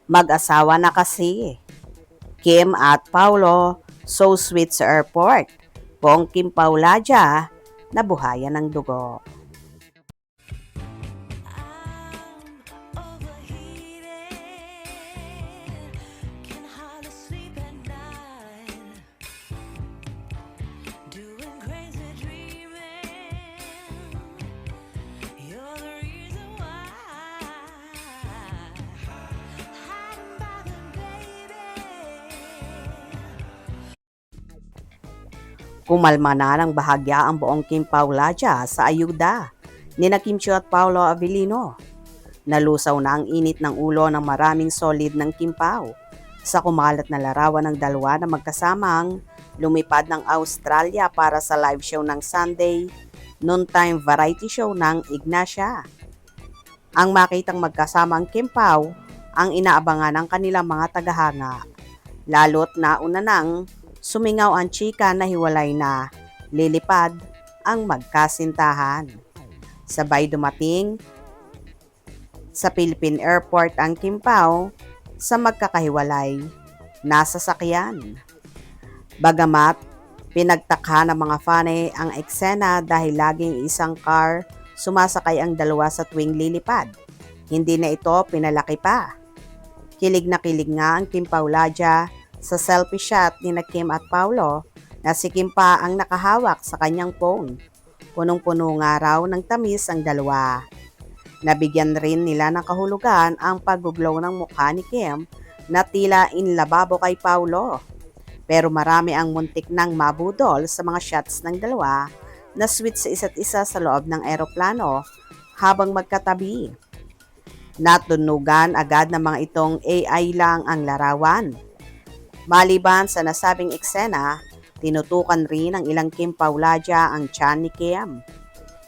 Mag-asawa na kasi. Kim at Paulo, so sweet sa airport. Buong Kim Pauladia, nabuhayan ng dugo. Kumalma na ng bahagya ang buong Kim Pauladia sa ayuda ni na Kim Chiu at Paolo Avellino. Nalusaw na ang init ng ulo ng maraming solid ng Kim Pao sa kumalat na larawan ng dalawa na magkasamang lumipad ng Australia para sa live show ng Sunday noontime variety show ng Ignacia. Ang makitang magkasama ang Kim Pao ang inaabangan ng kanilang mga tagahanga, lalo't nauna nang sumingaw ang chika na hiwalay na lilipad ang magkasintahan. Sabay dumating sa Philippine Airport ang Kim Pao sa magkakahiwalay na sasakyan. Bagamat pinagtakha ng mga fane ang eksena dahil laging isang car sumasakay ang dalawa sa tuwing lilipad, hindi na ito pinalaki pa. Kilig na kilig nga ang Kim Pauladia sa selfie shot ni na Kim at Paulo na si Kim pa ang nakahawak sa kanyang phone. Punong-puno nga raw ng tamis ang dalawa. Nabigyan rin nila ng kahulugan ang pag-glow ng mukha ni Kim na tila inlababo kay Paulo. Pero marami ang muntik nang mabudol sa mga shots ng dalawa na sweet sa isa't isa sa loob ng eroplano habang magkatabi. Natunugan agad ng mga itong AI lang ang larawan. Maliban sa nasabing eksena, tinutukan rin ng ilang Kim Pauladia ang tiyan ni Kim.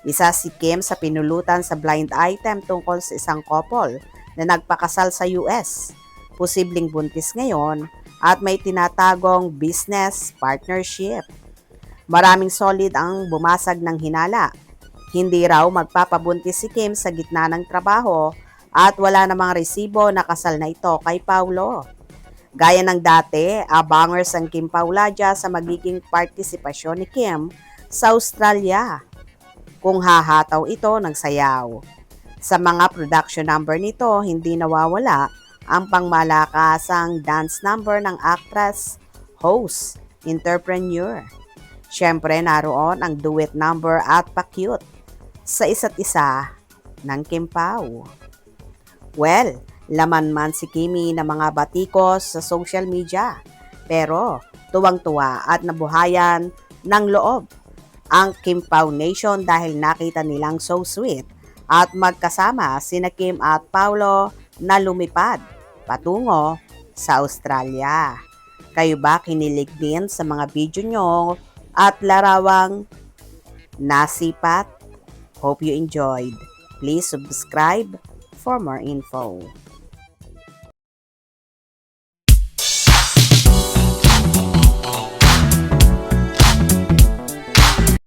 Isa si Kim sa pinulutan sa blind item tungkol sa isang couple na nagpakasal sa US. Posibleng buntis ngayon at may tinatagong business partnership. Maraming solid ang bumasag ng hinala. Hindi raw magpapabuntis si Kim sa gitna ng trabaho at wala namang resibo na kasal na ito kay Paulo. Gaya ng dati, abangers ang Kim Pauladia sa magiging partisipasyon ni Kim sa Australia kung hahataw ito ng sayaw. Sa mga production number nito, hindi nawawala ang pangmalakasang dance number ng actress, host, entrepreneur. Siyempre naroon ang duet number at pa-cute sa isa't isa ng Kim Pao. Well, laman man si Kimi ng mga batikos sa social media, pero tuwang-tuwa at nabuhayan ng loob ang Kim Pao Nation dahil nakita nilang so sweet at magkasama sina Kim at Paulo na lumipad patungo sa Australia. Kayo ba kinilig din sa mga video nyo at larawang nasipat? Hope you enjoyed. Please subscribe for more info.